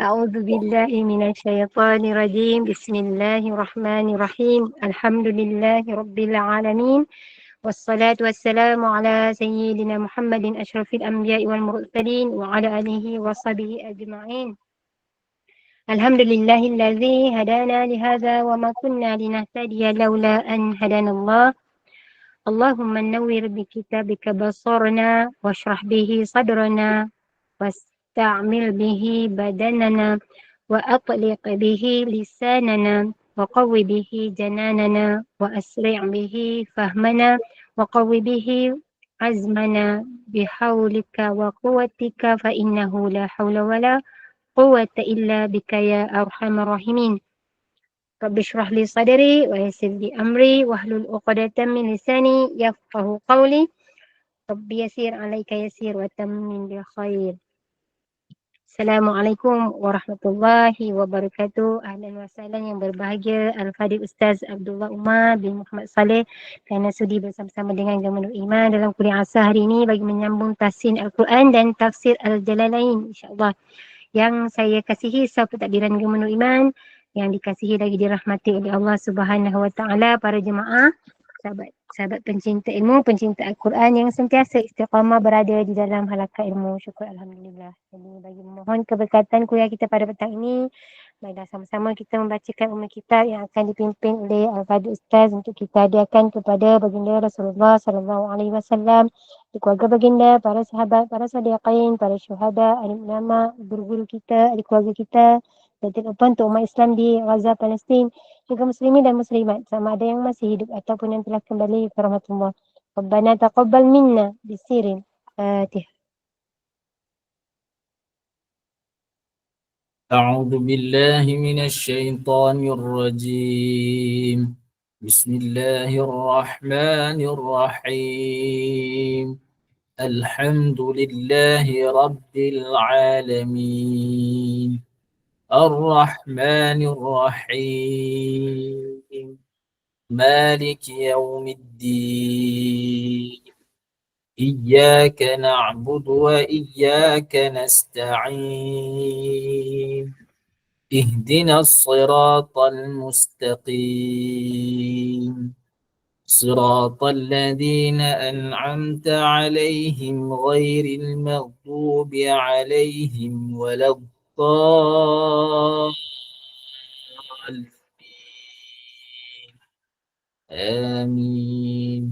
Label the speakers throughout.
Speaker 1: أعوذ بالله من الشيطان الرجيم. بسم الله الرحمن الرحيم. الحمد لله رب العالمين، والصلاة والسلام على سيدنا محمد أشرف الأنبياء والمرسلين وعلى آله وصحبه أجمعين. الحمد لله الذي هدانا لهذا وما كنا لنهتدي لولا أن هدانا الله. اللهم نور بكتابك بصرنا واشرح به صدرنا واستعمل به بدننا وأطلق به لساننا وقوي به جناننا وأسرع به فهمنا وقوي به عزمنا بحولك وقوتك، فإنه لا حول ولا قوة إلا بك يا أرحم الراحمين. رب اشرح لي صدري ويسر لي أمري واحلل عقدة من لساني يفقه قولي. رب يسير عليك يسير وتمم بالخير. Assalamualaikum warahmatullahi wabarakatuh. Ahlan wa sahlan yang berbahagia Al-Fadhil Ustaz Abdullah Umar bin Muhammad Saleh kerana sudi bersama-sama dengan Gema Nur Iman dalam kuliah asar hari ini bagi menyambung tafsir Al-Quran dan tafsir Al-Jalalain, insya-Allah. Yang saya kasihi sahabat takdiran Gema Nur Iman, yang dikasihi lagi dirahmati oleh Allah Subhanahu wa taala, para jemaah, sahabat pencinta ilmu, pencinta Al-Quran yang sentiasa istiqamah berada di dalam halaqah ilmu. Syukur Alhamdulillah. Jadi bagi memohon keberkatan kuliah kita pada petang ini, baiklah sama-sama kita membacakan ummul kitab yang akan dipimpin oleh Al-Fadhil Ustaz untuk kita hadiahkan kepada baginda Rasulullah sallallahu alaihi wasallam, keluarga baginda, para sahabat, para sadiqin, para syuhada, alim ulama, guru-guru kita, keluarga kita, dan tidak lupa untuk umat Islam di Gaza, Palestin, juga muslimin dan muslimat sama ada yang masih hidup ataupun yang telah kembali ke rahmatullah. Rabbana taqabbal minna bisirin Fatihah.
Speaker 2: أعوذ بالله من الشيطان الرجيم. بسم الله الرحمن الرحيم. الحمد لله رب العالمين الرحمن الرحيم مالك يوم الدين إياك نعبد وإياك نستعين اهدنا الصراط المستقيم صراط الذين أنعمت عليهم غير المغضوب عليهم ولا الضالين آمين.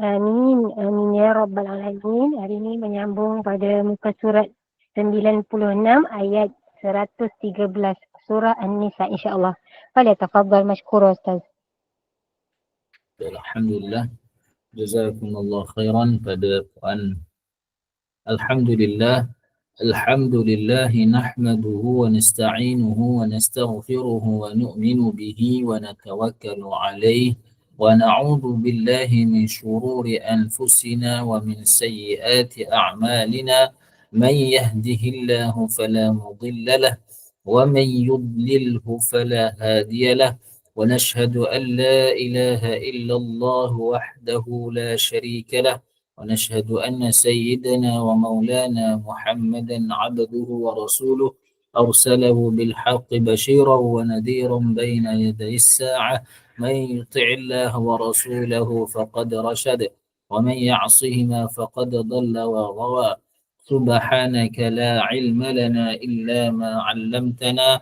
Speaker 1: Amin, amin ya Rabbal Alamin. Hari ini menyambung pada muka surat 96 ayat 113 surah An-Nisa, insya-Allah. Falyatafaddal mashkura Ustaz.
Speaker 2: Alhamdulillah, jazakumullah khairan pada puan. Alhamdulillah, alhamdulillah nahmaduhu wa nasta'inuhu wa nastaghfiruhu wa nu'minu bihi wa natawakkalu alayhi wa na'udzu billahi min shururi anfusina wa min sayyiati a'malina. Man yahdihillahu fala mudilla lahu wa man yudlilhu fala hadiya lahu. ونشهد أن لا إله إلا الله وحده لا شريك له ونشهد أن سيدنا ومولانا محمدا عبده ورسوله أرسله بالحق بشيرا ونذيرا بين يدي الساعة. من يطع الله ورسوله فقد رشد ومن يعصهما فقد ضل وغوى. سبحانك لا علم لنا إلا ما علمتنا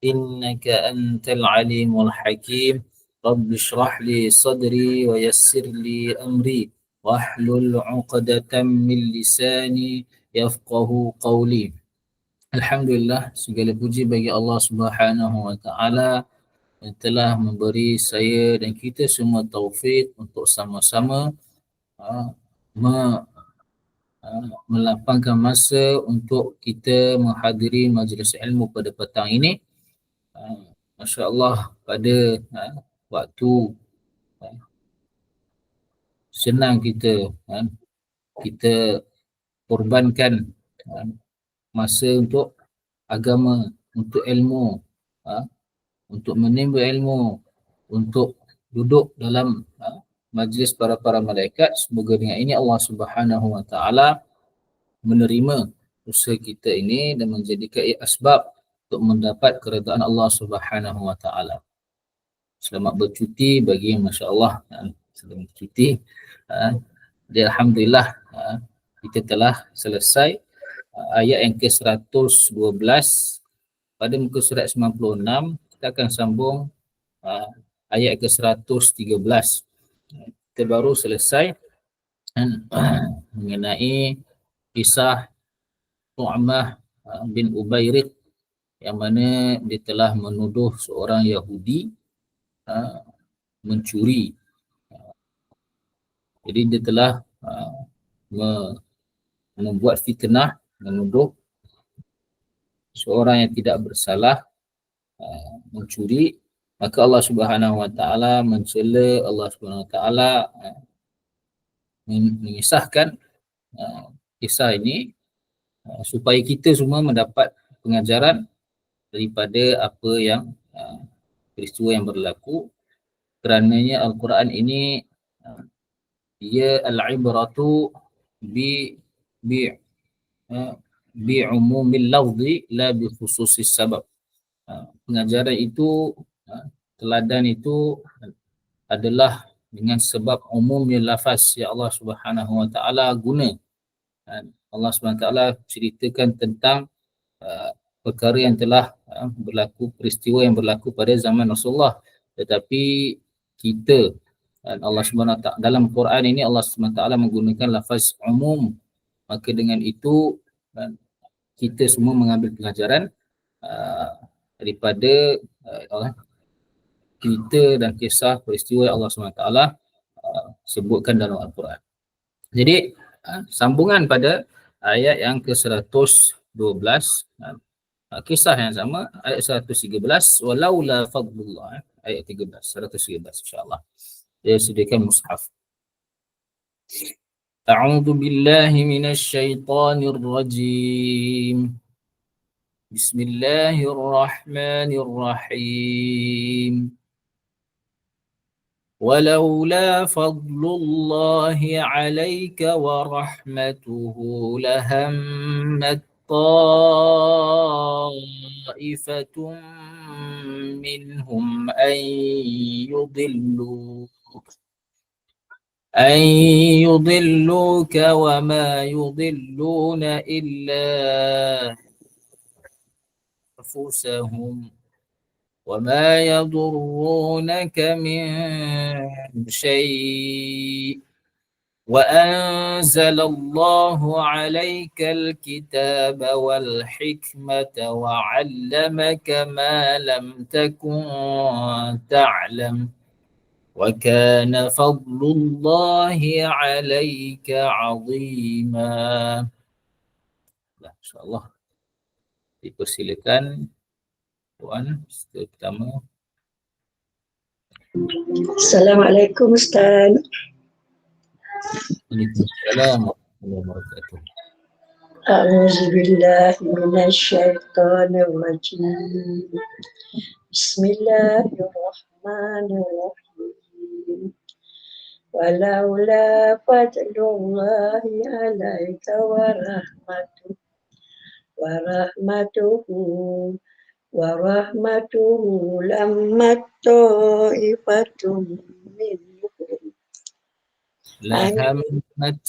Speaker 2: إنك أنت العليم الحكيم. رب اشرح لي صدري ويسر لي أمري واحلل عقدة من lisani yafqahu qawli. Alhamdulillah, segala puji bagi Allah Subhanahu wa taala yang telah memberi saya dan kita semua taufik untuk sama-sama melapangkan masa untuk kita menghadiri majlis ilmu pada petang ini. Masya-Allah, pada waktu senang kita korbankan masa untuk agama, untuk ilmu, untuk menimba ilmu, untuk duduk dalam majlis para malaikat. Semoga dengan ini Allah Subhanahu wa taala menerima usaha kita ini dan menjadikan ia asbab untuk mendapat keredaan Allah Subhanahu wa taala. Selamat bercuti bagi masya-Allah sedang bercuti. Jadi alhamdulillah kita telah selesai ayat yang ke-112 pada muka surat 96. Kita akan sambung ayat ke-113. Kita baru selesai mengenai kisah Tu'mah bin Ubairiq yang mana dia telah menuduh seorang Yahudi mencuri. Jadi dia telah membuat fitnah, menuduh seorang yang tidak bersalah mencuri, maka Allah Subhanahu wa taala mencela, Allah Subhanahu wa taala mengisahkan kisah ini supaya kita semua mendapat pengajaran daripada apa yang peristiwa yang berlaku. Kerananya Al-Quran ini ia al-ibratu bi umumil lafzi la bi khususis sabab. Pengajaran itu, teladan itu adalah dengan sebab umumnya lafaz yang Allah Subhanahu wa taala guna. Allah Subhanahu wa taala ceritakan tentang perkara yang telah berlaku, peristiwa yang berlaku pada zaman Rasulullah, tetapi kita Allah Subhanahu wa taala dalam Quran ini Allah Subhanahu wa taala menggunakan lafaz umum, maka dengan itu kita semua mengambil pelajaran daripada cerita dan kisah peristiwa yang Allah SWT sebutkan dalam Al-Quran. Jadi sambungan pada ayat yang ke-112, kisah yang sama, ayat 113, walaula fadlullah, ayat 13, 113 insyaAllah. Dia sediakan mushaf. A'udzu billahi minasy syaithanir rajim. Bismillahirrahmanirrahim. ولولا فضل الله عليك ورحمته لهمت طائفة منهم أن يضلوك وما يضلون إلا أنفسهم وما يضرونك من شيء وأنزل الله عليك الكتاب والحكمة وعلمك ما لم تكن تعلم وكان فضل الله عليك عظيما. InsyaAllah dipersilakan Puan pertama.
Speaker 3: Assalamualaikum Ustaz.
Speaker 2: Waalaikumsalam warahmatullahi wabarakatuh.
Speaker 3: A'udzubillahi minasyaitonirrajim. Bismillahirrahmanirrahim. Walaula fadlullahi 'alaika wa rahmatuhu lammat ta'ifatum minhum
Speaker 2: lahammat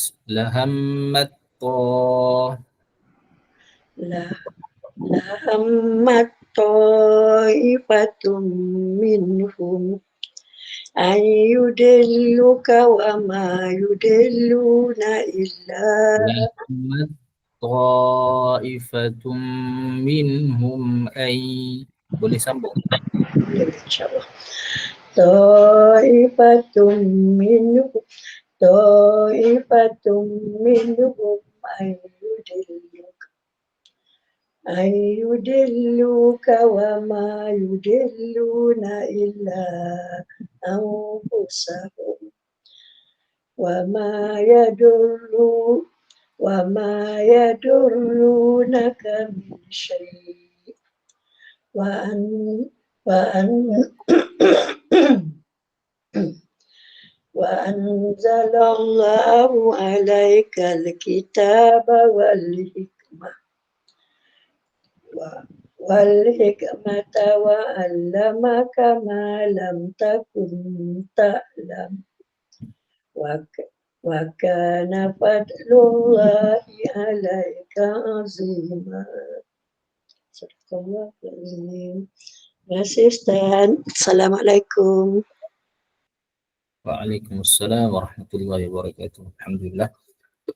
Speaker 3: ta'ifatum minhum ayyudilluka wa ma yudilluna illa
Speaker 2: ta'ifatum minhum boleh sambung
Speaker 3: insyaallah. Ta'ifatum minhum ayyudilluka wa ma yudilluna illa anfusahum wa ma yadurrunaka min syai' wa anzalallahu alaikal kitaba wal hikmah wal hikmata wa 'allamaka ma lam takun ta'lam wa kana fadlullahi 'alaika 'azima. Sadaqallahul azim. Terima kasih Ustaz. Assalamualaikum.
Speaker 2: Waalaikumsalam warahmatullahi wabarakatuh. Alhamdulillah.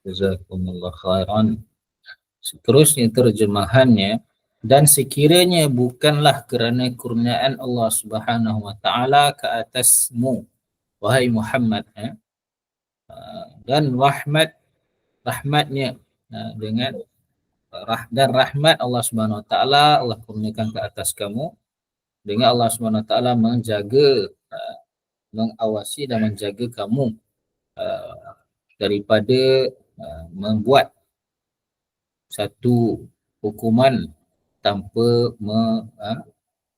Speaker 2: Jazakumullah khairan. Seterusnya terjemahannya, dan sekiranya bukanlah kerana kurniaan Allah Subhanahu wa taala ke atasmu wahai Muhammad, dan rahmatnya dengan dan rahmat Allah Subhanahu wa taala Allah kurniakan ke atas kamu dengan Allah Subhanahu wa taala menjaga, mengawasi dan menjaga kamu daripada membuat satu hukuman tanpa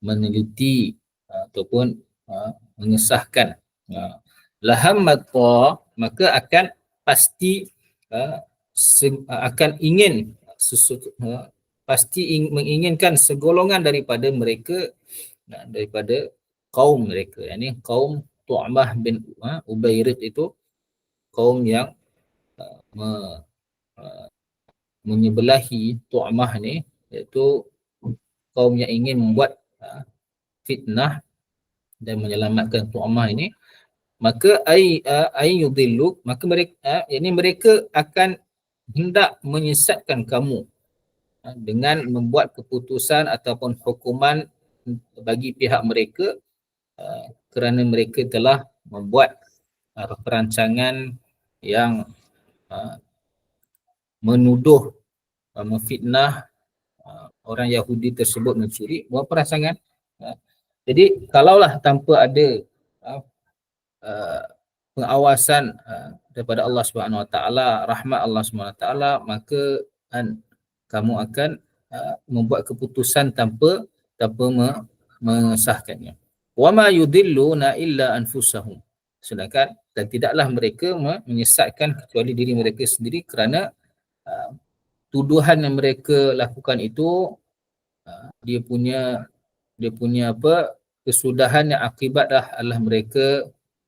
Speaker 2: meneliti ataupun mengesahkan. Lahammatta, maka akan pasti akan ingin menginginkan segolongan daripada mereka, daripada kaum mereka, yakni kaum Tu'mah bin Ubairid itu kaum yang menyebelahi Tu'mah ni, iaitu kaum yang ingin membuat fitnah dan menyelamatkan Tu'mah ini. Maka yudillu, maka mereka mereka akan hendak menyesatkan kamu dengan membuat keputusan ataupun hukuman bagi pihak mereka kerana mereka telah membuat perancangan yang menuduh, memfitnah orang Yahudi tersebut mencuri, buat perancangan. Jadi kalaulah tanpa ada pengawasan daripada Allah Subhanahu Wa Taala, rahmat Allah Subhanahu Wa Taala, maka kamu akan membuat keputusan tanpa mengesahkannya. Wa ma yudilluna illa anfusahum, sedangkan dan tidaklah mereka menyesatkan kecuali diri mereka sendiri, kerana tuduhan yang mereka lakukan itu dia punya kesudahan yang akibat adalah mereka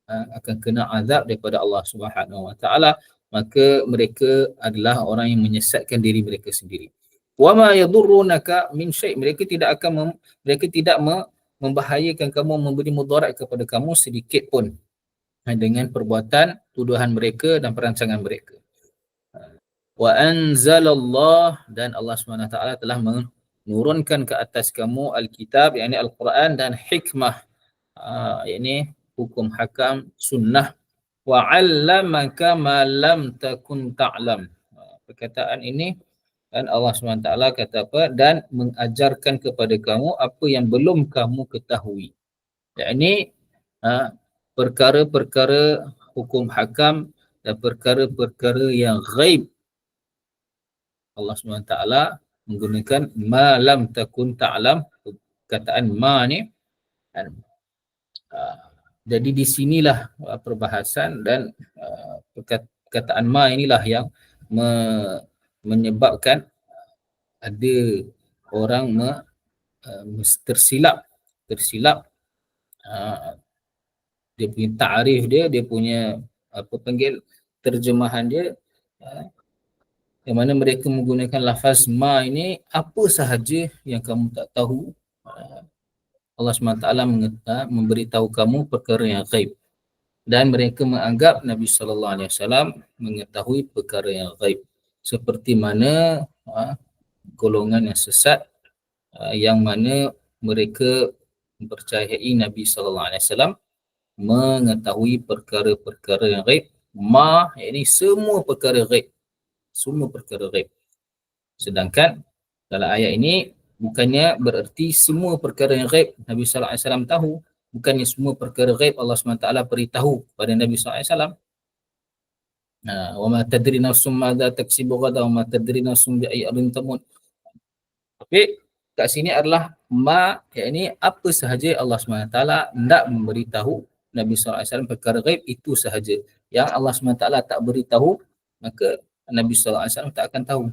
Speaker 2: akan kena azab daripada Allah Subhanahu Wa Taala, maka mereka adalah orang yang menyesatkan diri mereka sendiri. Wa ma yadurrunaka min syai', mereka tidak membahayakan kamu, memberi mudarat kepada kamu sedikit pun dengan perbuatan tuduhan mereka dan perancangan mereka. Wa anzalallah, dan Allah Subhanahu Wa Taala telah menurunkan ke atas kamu Alkitab, yakni Al-Quran, dan hikmah, yakni hukum hakam sunnah. Wa 'allamaka ma lam takun ta'lam. Perkataan ini, dan Allah SWT kata apa? Dan mengajarkan kepada kamu apa yang belum kamu ketahui. Yakni perkara-perkara hukum hakam dan perkara-perkara yang ghaib. Allah SWT menggunakan ma lam takun ta'lam. Perkataan ma ni, jadi di sinilah perbahasan, dan perkataan ma inilah yang menyebabkan ada orang tersilap dia punya ta'rif dia punya terjemahan dia, yang mana mereka menggunakan lafaz ma ini, apa sahaja yang kamu tak tahu, Allah SWT memberitahu kamu perkara yang ghaib, dan mereka menganggap Nabi SAW mengetahui perkara yang ghaib, seperti mana golongan yang sesat yang mana mereka mempercayai Nabi SAW mengetahui perkara-perkara yang ghaib. Ini semua perkara ghaib, sedangkan dalam ayat ini bukannya bererti semua perkara yang ghaib Nabi sallallahu alaihi wasallam tahu, bukannya semua perkara ghaib Allah SWT beritahu pada Nabi sallallahu alaihi wasallam. Wa ma tadri nafsum madza taksibu ghadan wa ma tadri nafsum bi ayyi ardin tamut. Tapi kat sini adalah ma, yakni apa sahaja Allah SWT hendak memberitahu Nabi sallallahu alaihi wasallam perkara ghaib, itu sahaja. Yang Allah SWT tak beritahu, maka Nabi sallallahu alaihi wasallam tak akan tahu.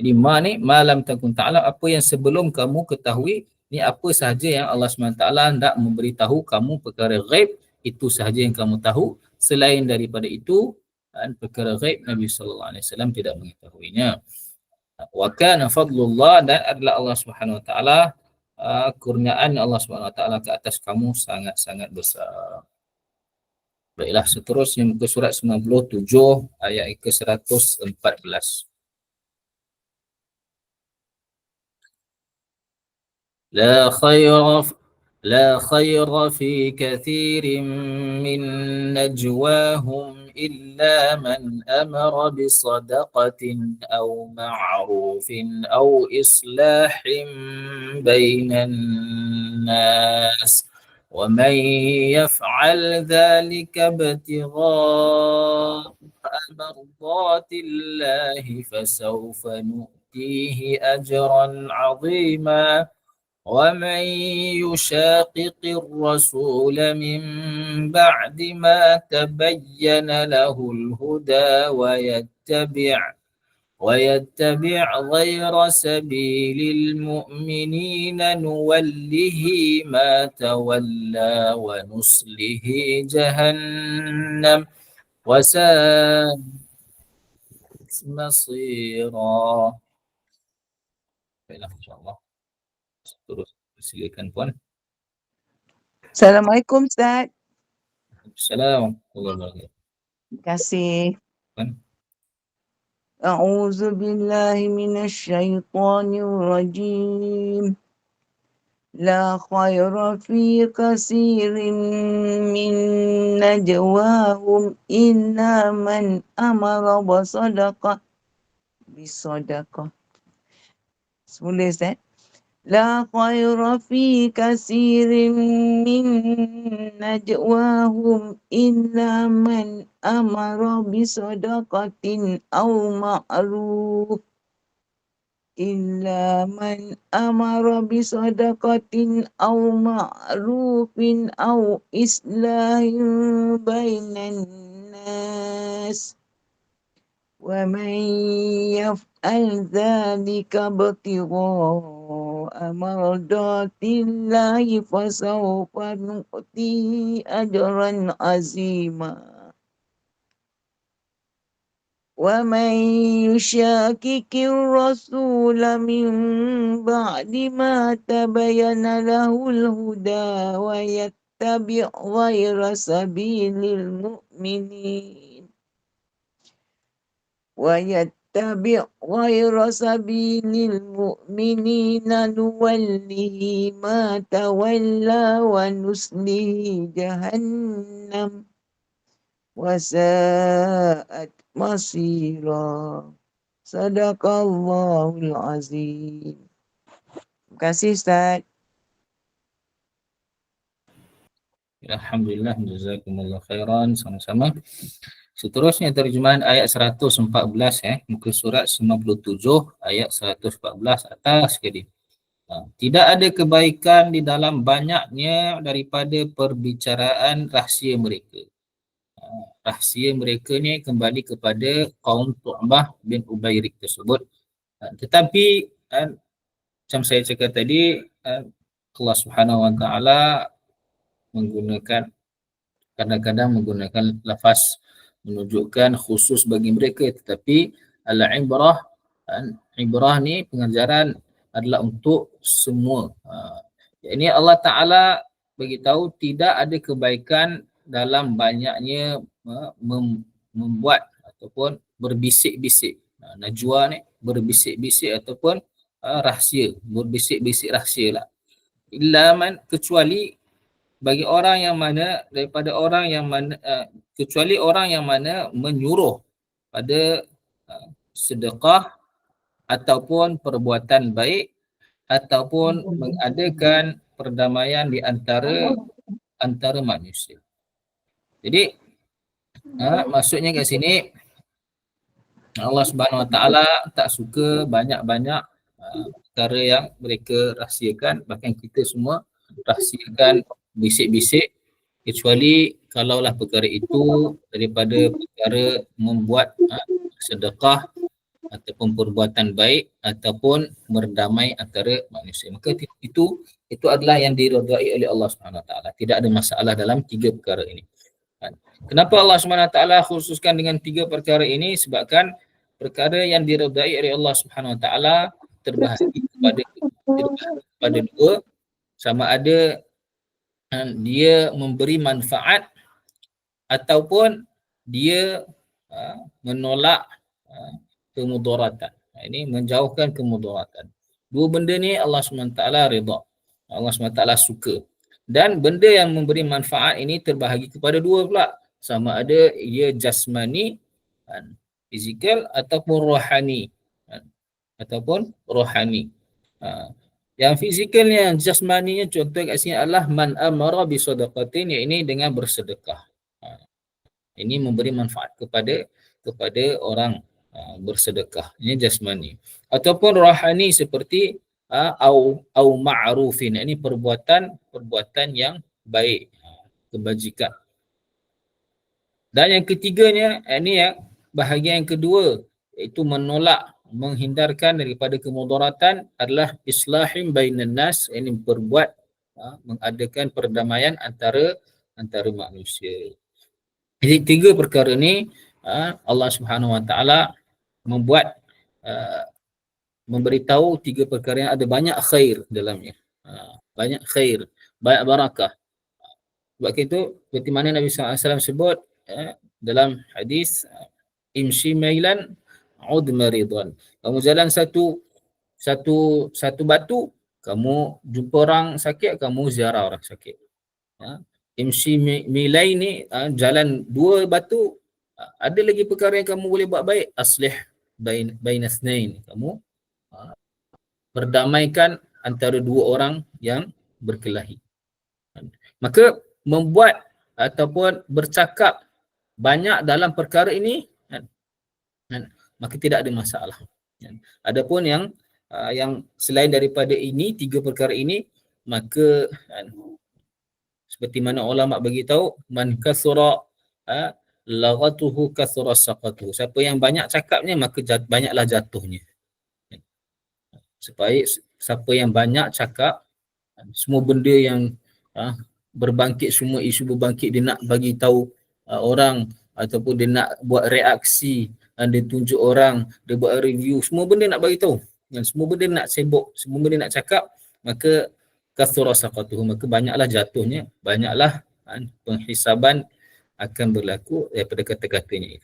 Speaker 2: Jadi ma ni malam takun ta'lam, apa yang sebelum kamu ketahui, ni apa sahaja yang Allah SWT hendak memberitahu kamu perkara ghaib, itu sahaja yang kamu tahu. Selain daripada itu, perkara ghaib Nabi SAW tidak mengetahuinya. Wa kana fadlullah, dan adalah Allah Subhanahu Wa Taala, kurniaan Allah Subhanahu Wa Taala ke atas kamu sangat-sangat besar. Baiklah, seterusnya muka surat 97 ayat ke 114. لا خير في كثير من نجواهم إلا من أمر بصدقة أو معروف أو إصلاح بين الناس ومن يفعل ذلك ابتغاء مرضات الله فسوف نؤتيه أجرا عظيما ومن يشاقق الرسول من بعد ما تبين له الهدى ويتبع غير سبيل المؤمنين نوله ما تولى ونصله جهنم وساءت مصيرا. إن شاء الله. Terus silakan puan.
Speaker 4: Assalamualaikum Ustaz.
Speaker 2: Assalamualaikum.
Speaker 4: Terima kasih.
Speaker 2: Puan.
Speaker 4: A'udzu billahi minasyaitonir rajim. La khaira fi katsirin min najwahum illa man amara bisadaqah. Boleh Ustaz? لا خير في كثير من نجواهم إلا من أمر بصدقة أو معروف أو إصلاح بين الناس ومن يفعل ذلك ابتغاء مرضات الله فسوف نؤتيه أجرا عظيما ومن يشاكك الرسول من بعد ما تبين له الهدى ويتبع غير سبيل المؤمنين نوله ما تولى ونصله جهنم وساءت مصيرا. Sadaqallahul Azim. Terima kasih Ustaz.
Speaker 2: Alhamdulillah, jazakumullah khairan, sama-sama. Seterusnya terjemahan ayat 114 muka surat 97 ayat 114 atas sekali. Tidak ada kebaikan di dalam banyaknya daripada perbicaraan rahsia mereka. Rahsia mereka ni kembali kepada kaum Tu'bah bin Ubayrik tersebut. Tetapi macam saya cakap tadi, Allah Subhanahu Wa Taala kadang-kadang menggunakan lafaz menunjukkan khusus bagi mereka, tetapi al-ibrah ni pengajaran adalah untuk semua. Ini Allah Ta'ala beritahu tidak ada kebaikan dalam banyaknya membuat ataupun berbisik-bisik. Najwa ni berbisik-bisik ataupun rahsia, berbisik-bisik rahsia lah. Illa man, kecuali bagi orang yang mana, daripada orang yang mana, kecuali orang yang mana menyuruh pada sedekah ataupun perbuatan baik ataupun mengadakan perdamaian di antara manusia. Jadi maksudnya kat sini Allah Subhanahu Wa Taala tak suka banyak-banyak perkara yang mereka rahsiakan, bahkan kita semua rahsiakan bisik-bisik, kecuali kalaulah perkara itu daripada perkara membuat sedekah ataupun perbuatan baik ataupun berdamai antara manusia. Maka itu adalah yang diridai oleh Allah Subhanahu Wa Taala. Tidak ada masalah dalam tiga perkara ini. Kenapa Allah Subhanahu Wa Taala khususkan dengan tiga perkara ini? Sebabkan perkara yang diridai oleh Allah Subhanahu Wa Taala terbahagi kepada dua, sama ada dia memberi manfaat ataupun dia menolak kemudaratan. Ini menjauhkan kemudaratan. Dua benda ni Allah SWT redha. Allah SWT suka. Dan benda yang memberi manfaat ini terbahagi kepada dua pula. Sama ada ia jasmani, fizikal ataupun rohani. Ataupun rohani. Yang fizikalnya, jasmaninya, contoh kat sini adalah man amara bi sadaqatin, iaitu dengan bersedekah. Ini memberi manfaat kepada orang bersedekah. Ini jasmani. Ataupun rohani seperti au ma'rufin. Ini perbuatan yang baik, kebajikan. Dan yang ketiganya, ini yang bahagian yang kedua, iaitu menolak, menghindarkan daripada kemudaratan adalah islahim bainan nas, ini berbuat mengadakan perdamaian antara manusia. Jadi tiga perkara ni Allah Subhanahu Wa Taala membuat memberitahu tiga perkara yang ada banyak khair dalamnya. Banyak khair, banyak barakah. Sebab itu seperti mana Nabi SAW sebut dalam hadis, imshi mailan ud maridan. Kamu jalan satu batu, kamu jumpa orang sakit, kamu ziarah orang sakit. Imshi milai ni jalan dua batu, ada lagi perkara yang kamu boleh buat baik, aslih bainasnain, kamu berdamaikan antara dua orang yang berkelahi. Maka membuat ataupun bercakap banyak dalam perkara ini, maka tidak ada masalah. Adapun yang selain daripada ini, tiga perkara ini, maka seperti mana ulama bagi tahu, man kasura laghatuhu kasura saqatuhu. Siapa yang banyak cakapnya, maka banyaklah jatuhnya. Supaya siapa yang banyak cakap, semua benda yang berbangkit, semua isu berbangkit, dia nak bagi tahu orang, ataupun dia nak buat reaksi, dia tunjuk orang, dia buat review, semua benda nak bagi tahu, dan semua benda nak sibuk, semua benda nak cakap, maka kathura saqatuhu, maka banyaklah jatuhnya, banyaklah penghisaban akan berlaku daripada kata-katanya.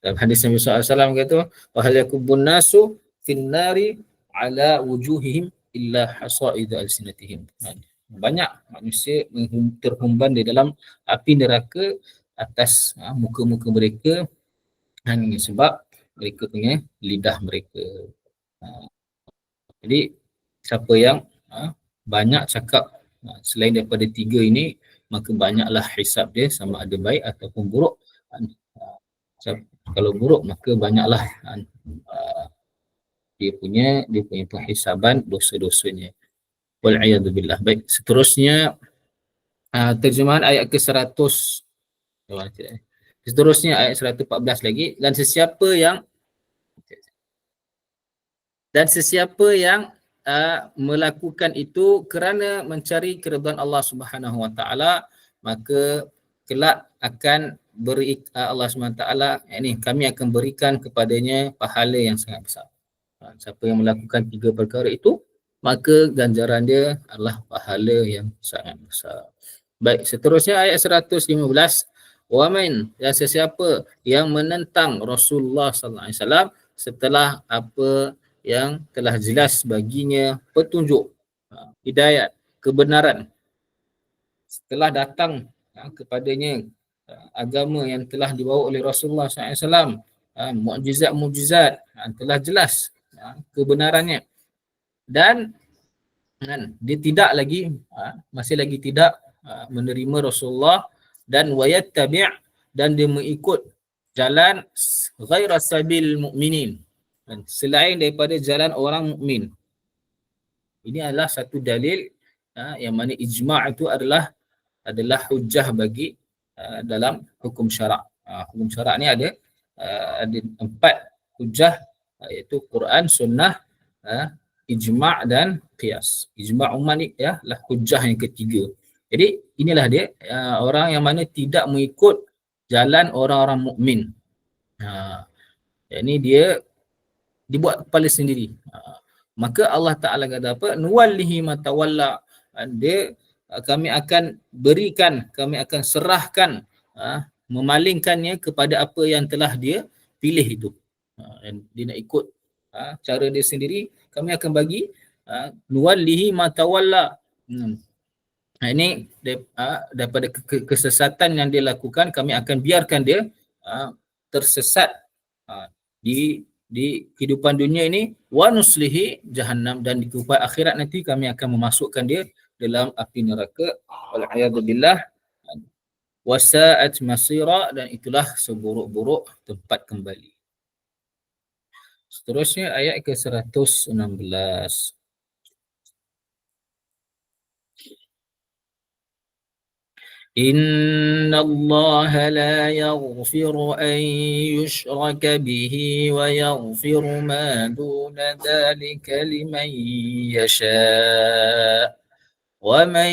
Speaker 2: Dalam hadis Nabi SAW kata, wa hal yakubun nasu fin nari ala wujuhihim illa hasaida alsinatihim. Banyak manusia terhumban di dalam api neraka atas muka-muka mereka, sebab mereka punya lidah mereka. Jadi siapa yang banyak cakap selain daripada tiga ini, maka banyaklah hisab dia, sama ada baik ataupun buruk. Kalau buruk, maka banyaklah dia punya penghisaban dosa-dosanya. Wal'iyadzubillah. Baik, seterusnya terjemahan ayat ke-100. Seterusnya ayat 114 lagi. Dan sesiapa yang melakukan itu kerana mencari keridhaan Allah Subhanahu Wa Taala, maka kelak akan beri Allah Subhanahu Wa Taala, ini kami akan berikan kepadanya pahala yang sangat besar. Siapa yang melakukan tiga perkara itu, maka ganjaran dia adalah pahala yang sangat besar. Baik, seterusnya ayat 115. Wa man, dan sesiapa yang menentang Rasulullah sallallahu alaihi wasallam setelah apa yang telah jelas baginya petunjuk, hidayat, kebenaran, setelah datang kepadanya agama yang telah dibawa oleh Rasulullah SAW, mukjizat-mukjizat, telah jelas kebenarannya, dan dia tidak lagi, masih lagi tidak menerima Rasulullah, dan wayattabi', dan dia mengikut jalan ghaira sabil mu'minin, selain daripada jalan orang mukmin. Ini adalah satu dalil yang mana ijma' itu adalah hujjah bagi dalam hukum syarak. Hukum syarak ni ada hujjah iaitu Quran, sunnah, ijma' dan qiyas. Ijma' umat ni ya lah hujjah yang ketiga. Jadi inilah dia orang yang mana tidak mengikut jalan orang-orang mukmin. Ini dia dibuat kepala sendiri. Maka Allah Ta'ala kata apa? Nuwallihi ma tawalla. Dia kami akan berikan, kami akan serahkan, memalingkannya kepada apa yang telah dia pilih itu. Dan dia nak ikut cara dia sendiri, kami akan bagi nuwallihi ma tawalla. Ini daripada kesesatan yang dia lakukan, kami akan biarkan dia tersesat di kehidupan dunia ini, wa nuslihi jahannam, dan di kehidupan akhirat nanti kami akan memasukkan dia dalam api neraka, wal'iyadzubillah, wasa'at masira, dan itulah seburuk-buruk tempat kembali. Seterusnya ayat ke-116. إن الله لا يغفر أن يشرك به ويغفر ما دون ذلك لمن يشاء ومن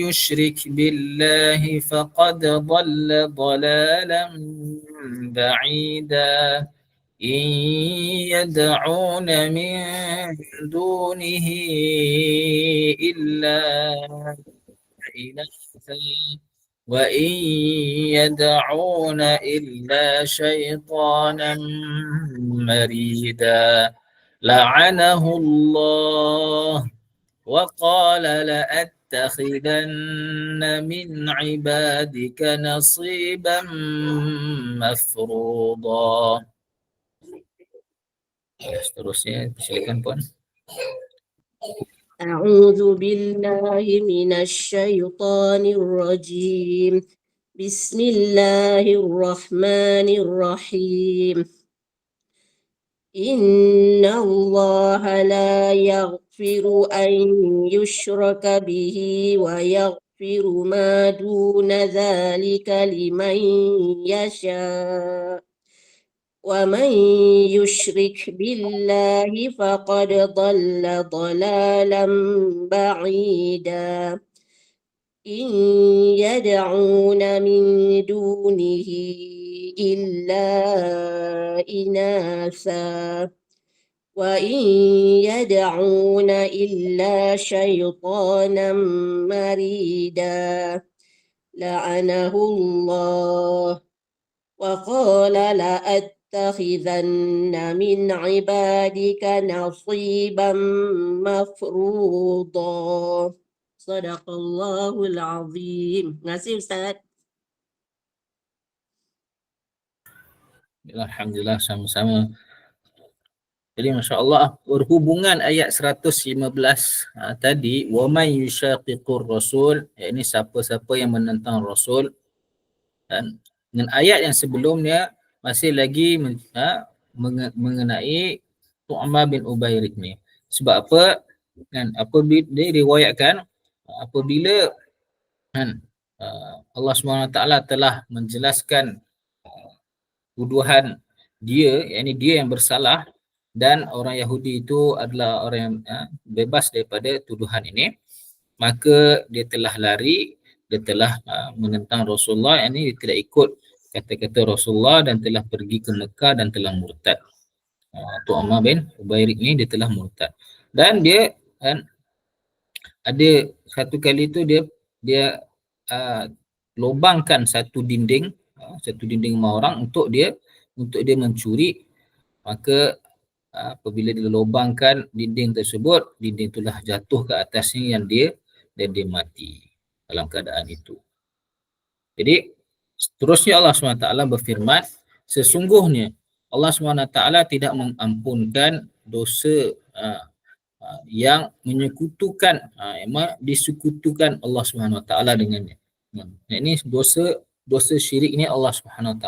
Speaker 2: يشرك بالله فقد ضل ضلالا بعيدا إن يدعون من دونه إلا إناثا وإن يدعون إلا شيطانا مريدا لعنه الله وقال لأتخذن من عبادك نصيبا مفروضا. Seterusnya silakan Puan.
Speaker 3: أعوذ بالله من الشيطان الرجيم بسم الله الرحمن الرحيم إن الله لا يغفر أن يشرك به ويغفر ما دون ذلك لمن يشاء ومن يشرك بالله فقد ضل ضلالا بعيدا إن يدعون من دونه إلا إناثا وإن يدعون إلا شيطانا مريدا لعنه الله وقال لأتخذن من عبادك نصيبا مفروضا. Sadaqallahul azim. Terima kasih Ustaz.
Speaker 2: Alhamdulillah, sama-sama. Jadi masya-Allah, berhubungan ayat 115 tadi, wa may yushaqiqur rasul, ini siapa-siapa yang menentang rasul, dan dengan ayat yang sebelumnya masih lagi mengenai Tu'amah bin Ubayrik ni. Sebab apa? Kan, apabila dia riwayatkan apabila Allah SWT telah menjelaskan tuduhan dia, yakni dia yang bersalah dan orang Yahudi itu adalah orang yang bebas daripada tuduhan ini, maka dia telah lari, dia telah menentang Rasulullah, yakni dia tidak ikut kata-kata Rasulullah dan telah pergi ke Mekah dan telah murtad. Tu'amah bin Ubayrik ni dia telah murtad. Dan dia ada satu kali tu dia lubangkan satu dinding rumah orang untuk dia mencuri. Maka apabila dia lubangkan dinding tersebut, dinding itulah jatuh ke atasnya dan dia mati dalam keadaan itu. Jadi seterusnya Allah SWT berfirman, sesungguhnya Allah SWT tidak mengampunkan dosa yang menyekutukan, disekutukan Allah SWT dengannya. Ini dosa syirik ini Allah SWT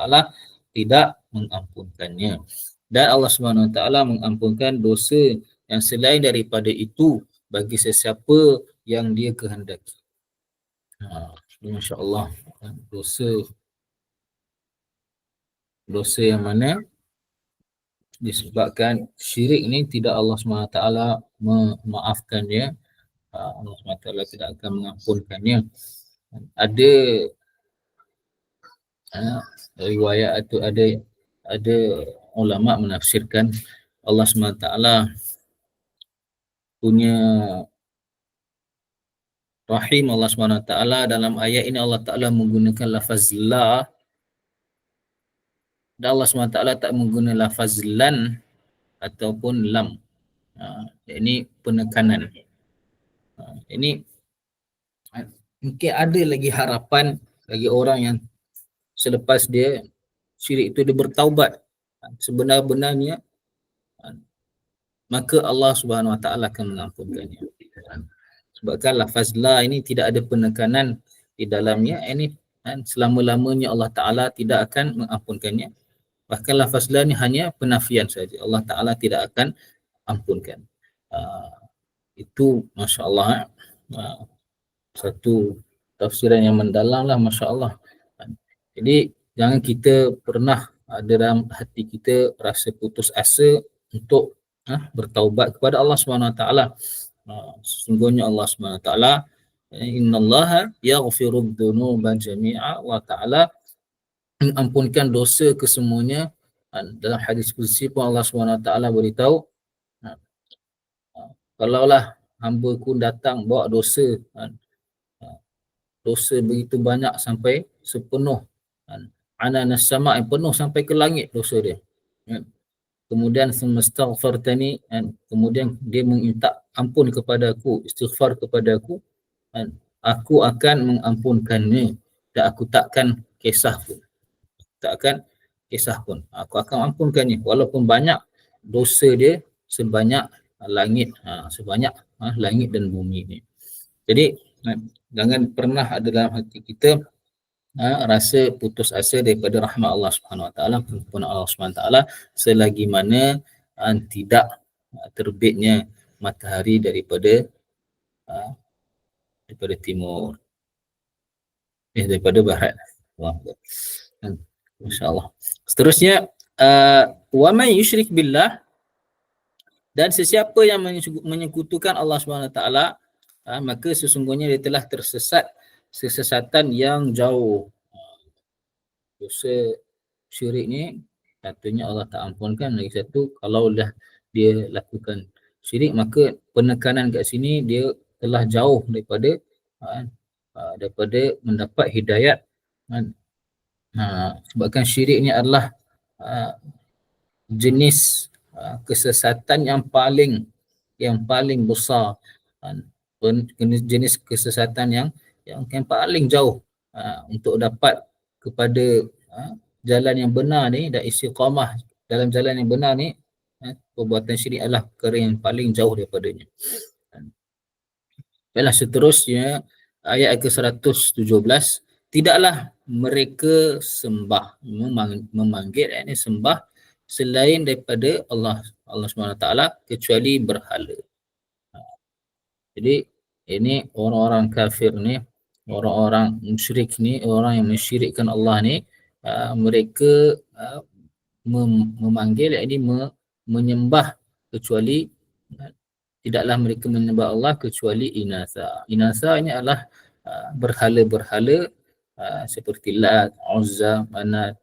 Speaker 2: tidak mengampunkannya. Dan Allah SWT mengampunkan dosa yang selain daripada itu bagi sesiapa yang dia kehendaki. Masya Allah, dosa yang mana disebabkan syirik ni tidak Allah SWT memaafkannya, Allah SWT tidak akan mengampunkannya. Ada riwayat atau ada ulama menafsirkan Allah SWT punya rahim Allah SWT dalam ayat ini Allah Ta'ala menggunakan lafaz la, dan Allah SWT tak menggunakan lafaz lan ataupun lam. Ini penekanan. Ini mungkin ada lagi harapan bagi orang yang selepas dia syirik itu dia bertaubat sebenar-benarnya, maka Allah Subhanahu Wa Taala akan mengampunkannya. Sebabkan lafaz la ini tidak ada penekanan di dalamnya, ini selama-lamanya Allah Taala tidak akan mengampunkannya. Bahkan lafaz la ni hanya penafian saja, Allah Taala tidak akan ampunkan. Itu masya-Allah satu tafsiran yang mendalam lah, masya-Allah. Jadi jangan kita pernah dalam hati kita rasa putus asa untuk bertaubat kepada Allah Subhanahu Wa Taala. Sesungguhnya Allah Subhanahu Wa Taala, innallaha yaghfiru dzunuba jami'a, Allah Taala mengampunkan dosa kesemuanya. Dalam hadis qudsi pun Allah Subhanahu Wa Taala beritahu, kalaulah hamba-Ku datang bawa dosa, dosa begitu banyak sampai sepenuh ananas sama, yang penuh sampai ke langit dosa dia, kemudian semastaghfartani, kemudian dia meminta ampun kepada Aku, istighfar kepada Aku, Aku akan mengampunkannya dan Aku takkan kisah pun, Aku akan ampunkannya walaupun banyak dosa dia sebanyak langit, sebanyak langit dan bumi ni. Jadi jangan pernah ada dalam hati kita rasa putus asa daripada rahmat Allah Subhanahu Wa Taala, kepada Allah Subhanahu Wa Taala, selagi mana tidak terbitnya matahari daripada timur, daripada barat. Masya-Allah. Seterusnya, wa man yusyrik billah, dan sesiapa yang menyekutukan Allah Subhanahu Wa Taala, maka sesungguhnya dia telah tersesat kesesatan yang jauh. Dosa syirik ni satunya Allah tak ampunkan, lagi satu kalau dah dia lakukan syirik, maka penekanan kat sini dia telah jauh daripada mendapat hidayat. Sebabkan syirik ni adalah jenis kesesatan yang paling besar, jenis kesesatan yang paling jauh. Untuk dapat kepada jalan yang benar ni dan istiqamah dalam jalan yang benar ni, perbuatan syirik adalah perkara yang paling jauh daripadanya. Baiklah, seterusnya ayat ke-117, tidaklah mereka sembah, memanggil yakni sembah selain daripada Allah SWT kecuali berhala. Jadi ini orang-orang kafir ni, orang-orang musyrik ni, orang yang mensyirikkan Allah ni, mereka memanggil yakni menyembah kecuali, tidaklah mereka menyembah Allah kecuali inasa. Inasa ini adalah berhala-berhala seperti Lat, Uzza, Manat,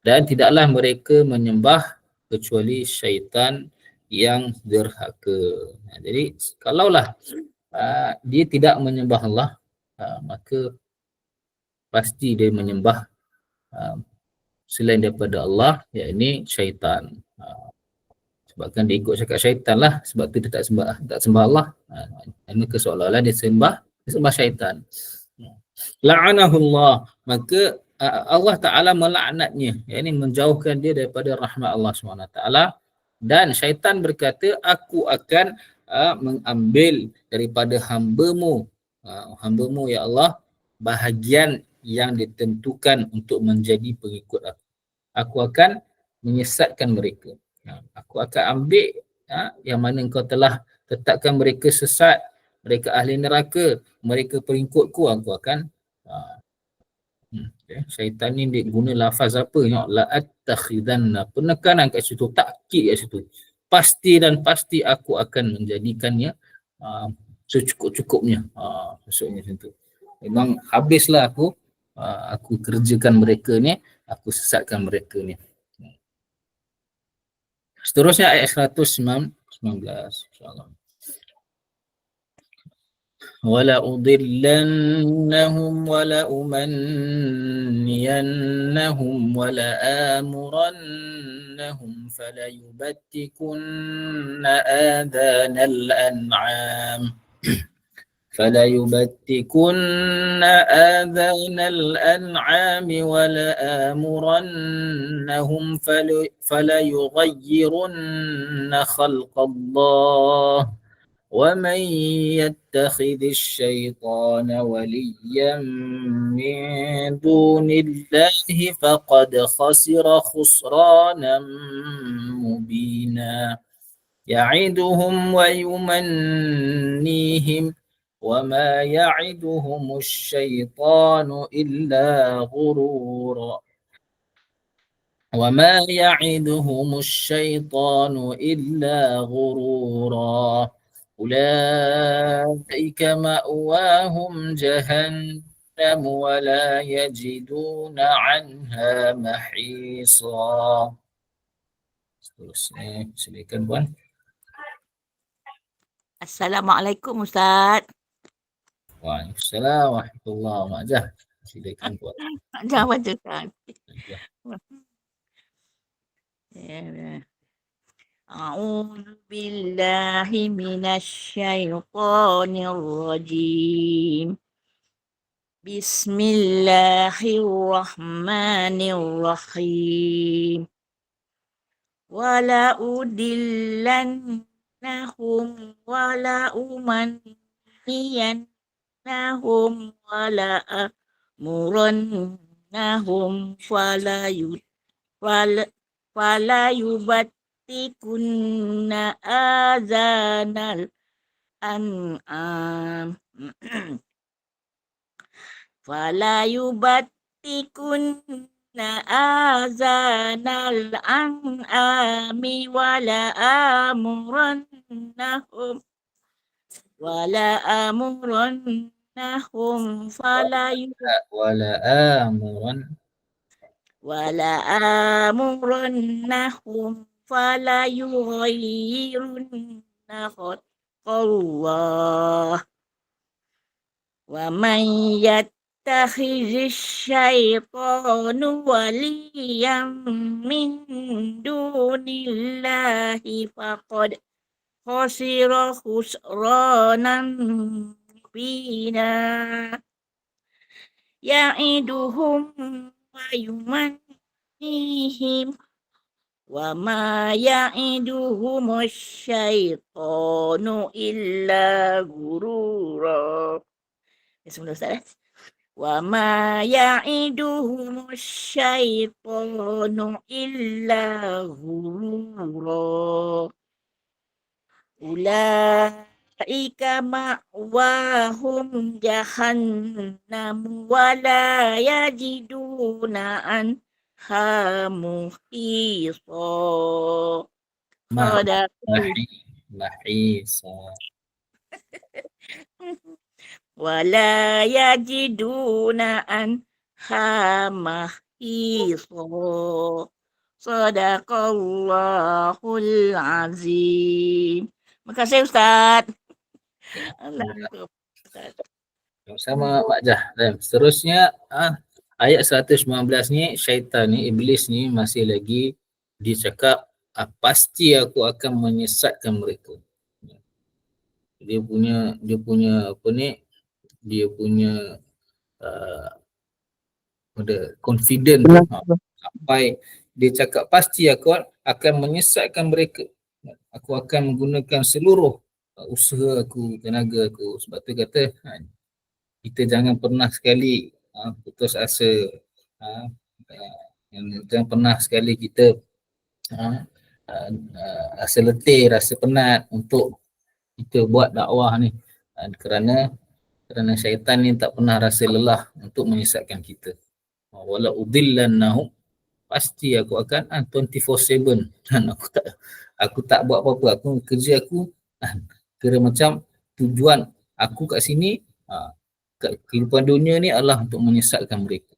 Speaker 2: dan tidaklah mereka menyembah kecuali syaitan yang derhaka. Jadi kalaulah dia tidak menyembah Allah, maka pasti dia menyembah selain daripada Allah, yakni syaitan. Sebabkan dia ikut cakap syaitan lah, sebab tu dia tak sembah Allah. Maka seolah-olah dia sembah syaitan. La'anahullah, maka Allah Ta'ala melaknatnya, yakni menjauhkan dia daripada rahmat Allah SWT. Dan syaitan berkata, aku akan mengambil daripada hamba-Mu ya Allah, bahagian yang ditentukan untuk menjadi pengikut aku. Aku akan menyesatkan mereka. Aku akan ambil yang mana Engkau telah tetapkan mereka sesat, mereka ahli neraka, mereka pengikutku, aku akan Syaitan ni dia guna lafaz apa? La'attakhidanna. Penekanan kat situ, takkid kat situ. Pasti dan pasti aku akan menjadikannya secukup-cukupnya. Maksudnya macam tu. Memang habislah aku kerjakan mereka ni, aku sesatkan mereka ni. Seterusnya ayat 119 insya-Allah. وَلَأُضِلَّنَّهُمْ وَلَأُمَنِّيَنَّهُمْ وَلَآمُرَنَّهُمْ فَلَيُبَتِّكُنَّ آذَانَ الْأَنْعَامِ وَلَآمُرَنَّهُمْ فَلَيُغَيِّرُنَّ خَلْقَ اللَّهِ وَمَنْ يَتَّخِذِ الشَّيْطَانَ وَلِيًّا مِنْ دُونِ اللَّهِ فَقَدْ خَسِرَ خُسْرَانًا مُبِينًا يَعِدُهُمْ وَيُمَنِّيهِمْ وَمَا يَعِدُهُمُ الشَّيْطَانُ إِلَّا غُرُورًا وَمَا يَعِدُهُمُ الشَّيْطَانُ إِلَّا غُرُورًا أُولَئِكَ مَأْوَاهُمْ جَهَنَّمُ وَلَا يَجِدُونَ عَنْهَا مَحِيصًا. Seterusnya, silakan Puan.
Speaker 5: Assalamualaikum Ustaz.
Speaker 2: Waalaikumsalam warahmatullahi wabarakatuh. Silakan Puan.
Speaker 5: Jangan baca Ustaz.
Speaker 2: Ya.
Speaker 5: A'udzu billahi minasyaitonir rajim. Bismillahirrahmanirrahim. Wala udillannahum wala umanniyannahum wala amurannahum fala yubattikunna azanal an'am fala yubattikunna azanal an'ami wala amurannahum fala yughayyirunna khalqallah wa man yattakhidhish syaitanu waliyan min dunillahi faqad khasira khusranan mubina ya'iduhum wa yumannihim wa ma ya'iduhum syaitanu illa gurura. Bismillah Ustaz. Wa ma ya'iduhum syaitanu illa gurura. Ulaika ma'wahum jahannam wala yajiduna anha muhisa.
Speaker 2: Mahisa.
Speaker 5: Wala yajiduna anha mahisa. Sadaqallahul azim. Terima kasih Ustaz.
Speaker 2: Sama Mak Jah. Dan seterusnya ayat 119 ni, syaitan ni, iblis ni masih lagi dia cakap pasti aku akan menyesatkan mereka. Dia punya apa ni, dia punya confident tu, sampai dia cakap pasti aku akan menyesatkan mereka. Aku akan menggunakan seluruh usaha aku, tenaga aku. Sebab tu kata kita jangan pernah sekali putus asa. Jangan pernah sekali kita rasa letih, rasa penat untuk kita buat dakwah ni. Kerana syaitan ni tak pernah rasa lelah untuk menyesatkan kita. wala udillannahum, pasti aku akan 24/7 dan aku tak buat apa-apa. Aku kerja aku kira macam tujuan aku kat sini, kat kehidupan dunia ni adalah untuk menyesatkan mereka.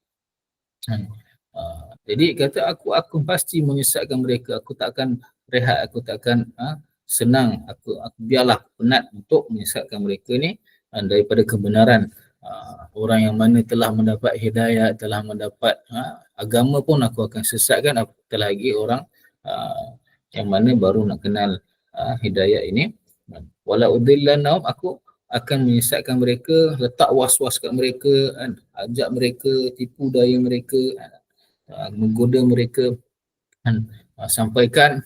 Speaker 2: Jadi kata aku pasti menyesatkan mereka. Aku tak akan rehat, aku tak akan senang, aku biarlah penat untuk menyesatkan mereka ni daripada kebenaran. Orang yang mana telah mendapat hidayah, telah mendapat agama pun aku akan sesatkan, apatah lagi orang yang mana baru nak kenal hidayah ini. Wala udillannahum, aku akan menyesatkan mereka, letak was-was kat mereka, ajak mereka, tipu daya mereka, menggoda mereka, sampaikan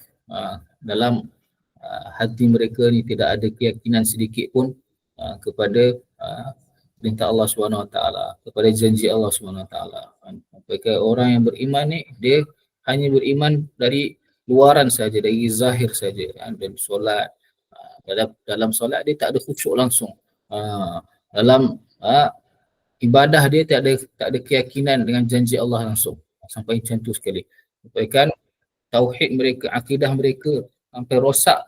Speaker 2: dalam hati mereka ni tidak ada keyakinan sedikit pun kepada perintah Allah SWT, kepada janji Allah SWT. Sampaikan orang yang beriman ni, dia hanya beriman dari luaran saja, dari zahir saja, dan solat. Dalam solat dia tak ada khusyuk langsung. Dalam ibadah dia tak ada keyakinan dengan janji Allah langsung. Sampai macam tu sekali. Sampaikan tauhid mereka, akidah mereka sampai rosak.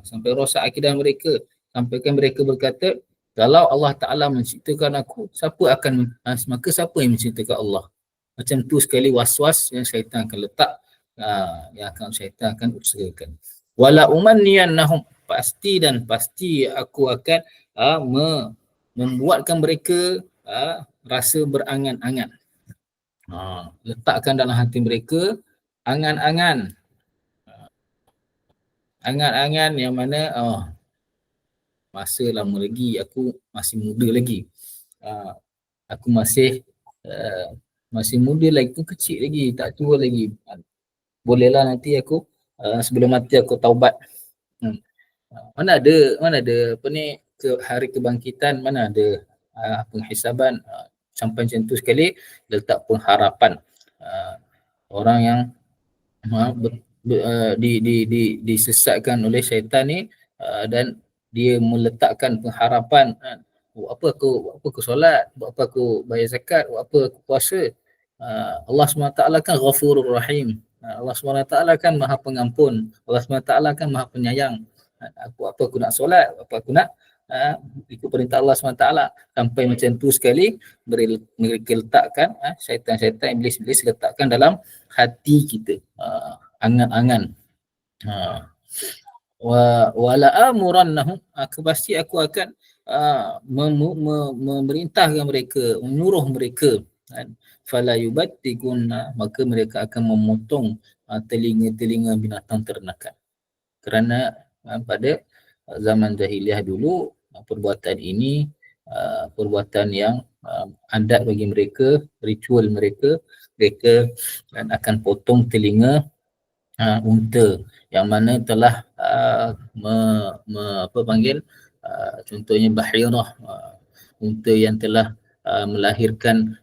Speaker 2: Sampai rosak akidah mereka. Sampaikan mereka berkata, kalau Allah Ta'ala menciptakan aku, maka siapa yang menciptakan Allah? Macam tu sekali was-was yang syaitan akan letak, yang syaitan akan usahakan. Wala umanniyannahum, pasti aku akan membuatkan mereka rasa berangan-angan. Letakkan dalam hati mereka angan-angan. Angan-angan yang mana masa lama lagi, aku masih muda lagi. Aku masih muda lagi, aku kecil lagi, tak tua lagi. Bolehlah nanti aku sebelum mati aku taubat. Mana ada apa ni, hari kebangkitan, mana ada penghisaban. Sampai macam tu sekali letak pengharapan. Orang yang disesatkan oleh syaitan ni, dan dia meletakkan pengharapan, buat apa aku solat, buat apa aku bayar zakat, buat apa aku puasa. Allah SWT kan Ghafurur Rahim. Allah SWT kan Maha Pengampun. Allah SWT kan Maha Penyayang. Apa aku nak solat, apa aku nak ikut perintah Allah SWT. Sampai macam tu sekali mereka letakkan, syaitan-syaitan, iblis-iblis letakkan dalam hati kita angan-angan. Wala amurannahum, pasti aku akan memerintahkan mereka, menyuruh mereka, fala yubattikunna, maka mereka akan memotong telinga-telinga binatang ternakan. Kerana pada zaman jahiliah dulu, perbuatan ini perbuatan yang adat bagi mereka, ritual mereka akan potong telinga unta yang mana telah contohnya Bahirah, unta yang telah melahirkan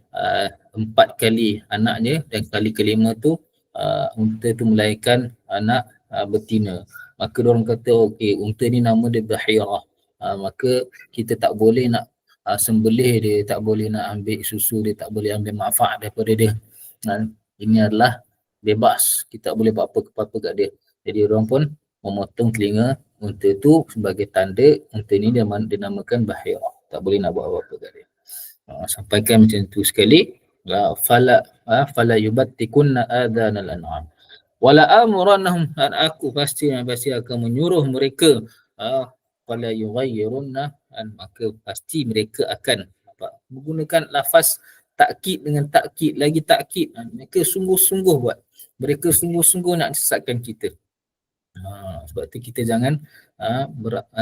Speaker 2: 4 kali anaknya, dan kali kelima tu unta tu melahirkan anak betina. Maka diorang kata, okey, unta ni nama dia Bahirah, maka kita tak boleh nak sembelih dia, tak boleh nak ambil susu dia, tak boleh ambil manfaat daripada dia. Ini adalah bebas, kita tak boleh buat apa-apa kat dia. Jadi orang pun memotong telinga unta tu sebagai tanda unta ni dia dinamakan Bahirah, tak boleh nak buat apa-apa kat dia. Sampaikan macam tu sekali, fala yubattikunna adhanal an'am wala amurannahum, aku pasti akan menyuruh mereka, fala yughayyirunna, maka pasti mereka akan menggunakan lafaz takkid dengan takkid lagi takkid. Mereka sungguh-sungguh buat, mereka sungguh-sungguh nak sesatkan kita. Sebab tu kita jangan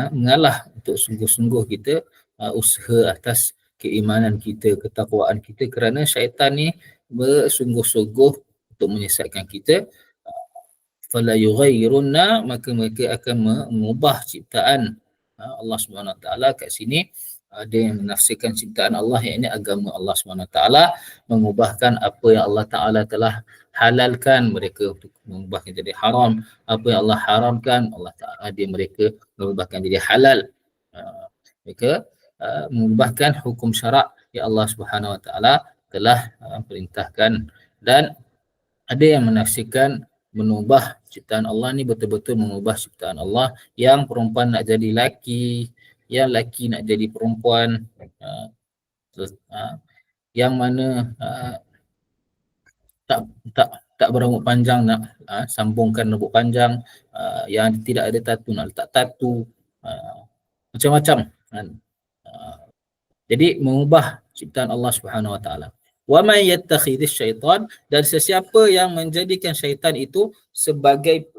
Speaker 2: mengalah untuk sungguh-sungguh kita usaha atas keimanan kita, ketakwaan kita, kerana syaitan ni bersungguh-sungguh untuk menyesatkan kita. Fala yughayyirunna, maka mereka akan mengubah ciptaan Allah SWT. Kat sini ada yang menafsirkan ciptaan Allah, iaitu agama Allah SWT, mengubahkan apa yang Allah Ta'ala telah halalkan, mereka untuk mengubahkan jadi haram. Apa yang Allah haramkan, Allah Ta'ala mereka mengubahkan jadi halal. Mereka mengubahkan hukum syarak yang Allah Subhanahu Wa Ta'ala telah perintahkan. Dan ada yang menafsirkan mengubah ciptaan Allah ni betul-betul mengubah ciptaan Allah, yang perempuan nak jadi laki, yang laki nak jadi perempuan, yang mana tak berambut panjang nak sambungkan rambut panjang, yang tidak ada tatu nak letak tatu, macam-macam kan. Jadi mengubah ciptaan Allah Subhanahu Wa Taala. Wa man yattakhidhish syaitan, dan sesiapa yang menjadikan syaitan itu sebagai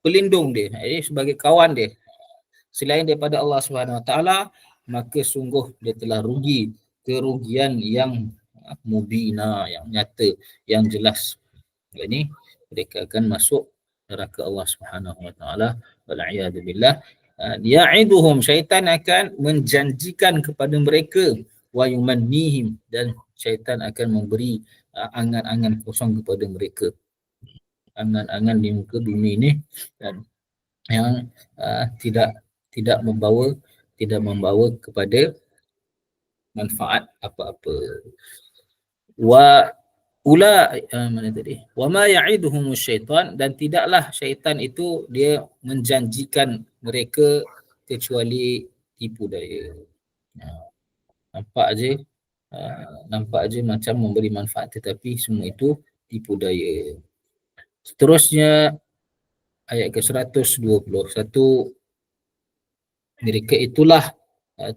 Speaker 2: pelindung dia, sebagai kawan dia selain daripada Allah Subhanahu Wa Taala, maka sungguh dia telah rugi kerugian yang mubina, yang nyata, yang jelas. Ini mereka akan masuk neraka Allah Subhanahu Wa Taala, wal'iyadu billah. Ya'iduhum, syaitan akan menjanjikan kepada mereka, wa yumannihim, dan syaitan akan memberi angan-angan kosong kepada mereka, angan-angan di muka bumi ini, dan yang tidak membawa kepada manfaat apa-apa. Wa mana tadi? Wa ma ya'iduhum syaitan, dan tidaklah syaitan itu dia menjanjikan mereka kecuali tipu daya. Nampak aja macam memberi manfaat, tetapi semua itu tipu daya. Seterusnya ayat ke-121, mereka itulah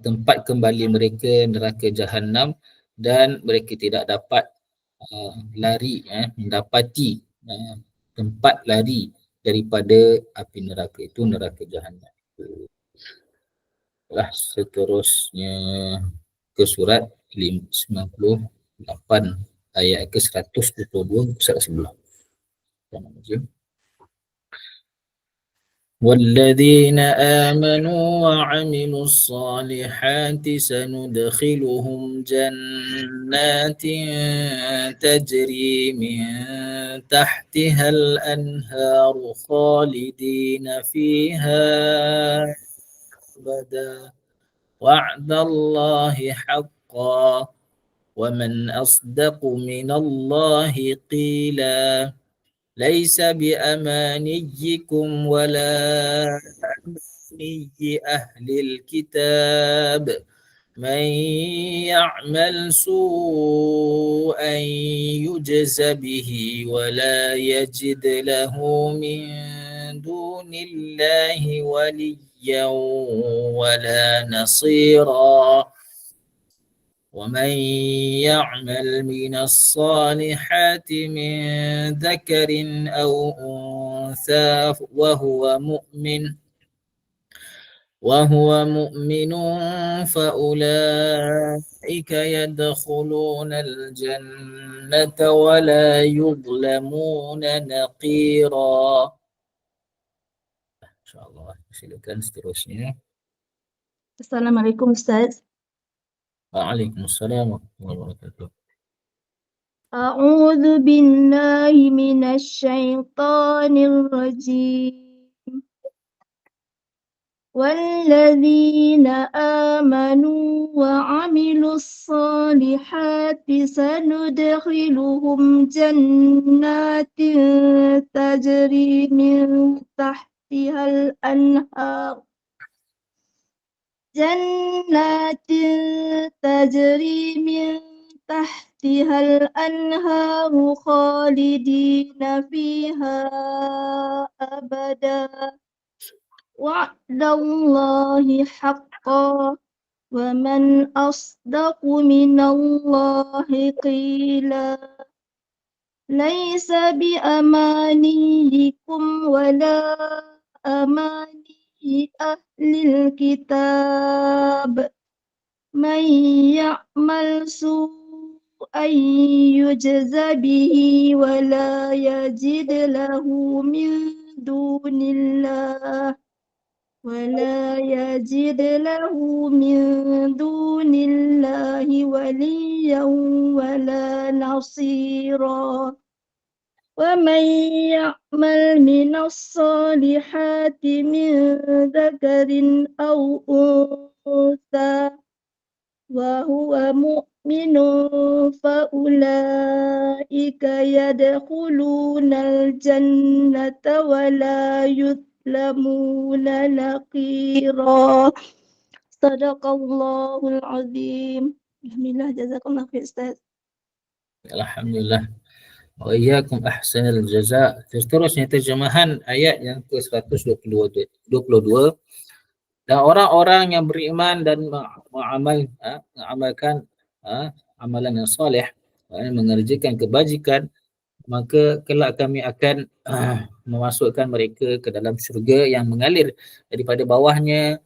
Speaker 2: tempat kembali mereka neraka Jahannam, dan mereka tidak dapat mendapati tempat lari daripada api neraka itu, neraka Jahannam. Seterusnya ke surat 98 ayat ke-122 surat sebelah. والذين آمنوا وعملوا الصالحات سندخلهم جنات تجري من تحتها الأنهار خالدين فيها أبدا وعد الله حقا ومن أصدق من الله قيلا ليس بأمانيكم ولا أماني أهل الكتاب من يعمل سوءا يجز به ولا يجد له من دون الله وليا ولا نصيرا ومن يعمل من الصالحات من ذكر أو أنثى وهو مؤمن فأولئك يدخلون الجنة ولا يظلمون نقيرا. InsyaAllah, silakan seterusnya.
Speaker 6: Assalamualaikum Ustaz.
Speaker 2: Waalaikumsalam warahmatullahi wabarakatuh.
Speaker 6: A'udzu billahi minasy syaithanir rajim. Walladzina amanu wa 'amilus solihati sanudkhiluhum jannatin tajri min tahtihal anhar. جنات تجري من تحتها الأنهار خالدين فيها أبدا وعد الله حقا ومن أصدق من الله قيلا ليس بأمانيكم ولا أماني أهل الكتاب من يعمل سوءا يجز به ولا يجد له من دون الله وليا ولا نصيرا ومن يعمل من الصالحات من ذكر أو أنثى وهو يؤمنوا فأولئك يدخلون الجنة ولا يظلمون نقيرا. صدق الله العظيم. Alhamdulillah, jazakallah khair Ustaz.
Speaker 2: Alhamdulillah. Wa iyyakum ahsanal jaza. Seterusnya terjemahan ayat yang ke-122. Dan orang-orang yang beriman dan mengamalkan amalan yang soleh, mengerjakan kebajikan, maka kelak kami akan memasukkan mereka ke dalam syurga yang mengalir daripada bawahnya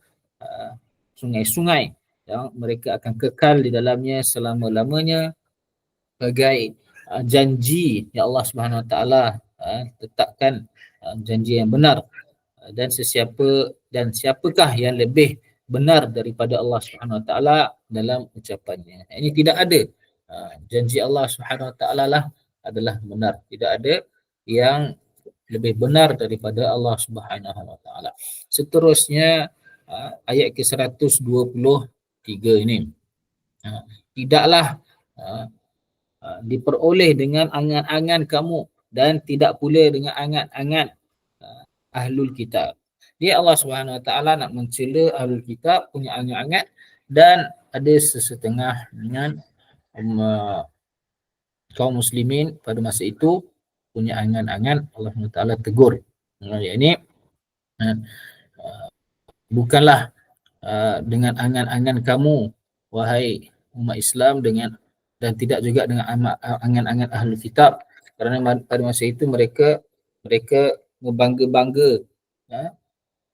Speaker 2: sungai-sungai, yang mereka akan kekal di dalamnya selama-lamanya, sebagai janji yang Allah Subhanahu Wa Taala tetapkan, janji yang benar. Dan siapakah yang lebih benar daripada Allah Subhanahu Wa Taala dalam ucapannya. Ini tidak ada, janji Allah Subhanahu Wa Taala lah adalah benar. Tidak ada yang lebih benar daripada Allah Subhanahu Wa Taala. Seterusnya ayat ke-123 ini. Tidaklah diperoleh dengan angan-angan kamu dan tidak pula dengan angan-angan ahlul kitab. Dia Allah Subhanahu Wa Taala nak mencela ahlul kitab punya angan-angan, dan ada sesetengah dengan kaum muslimin pada masa itu punya angan-angan. Allah Subhanahu Wa Taala tegur. Ini bukanlah dengan angan-angan kamu wahai umat Islam, dan tidak juga dengan angan-angan ahlul kitab, kerana pada masa itu mereka berbangga-bangga,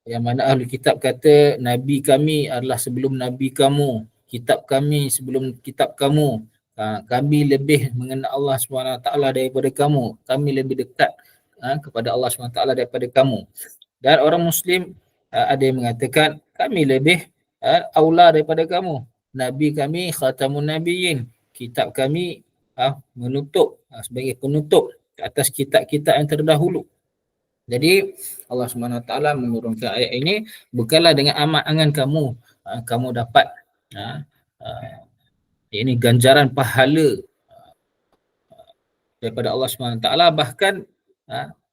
Speaker 2: yang mana ahli kitab kata nabi kami adalah sebelum nabi kamu, kitab kami sebelum kitab kamu, kami lebih mengenal Allah SWT daripada kamu, kami lebih dekat kepada Allah SWT daripada kamu. Dan orang Muslim ada yang mengatakan kami lebih aula daripada kamu, nabi kami khatamun nabiyyin, kitab kami menutup, sebagai penutup atas kitab-kitab yang terdahulu. Jadi Allah SWT menurunkan ayat ini bukanlah dengan angan kamu dapat ini ganjaran pahala daripada Allah SWT, bahkan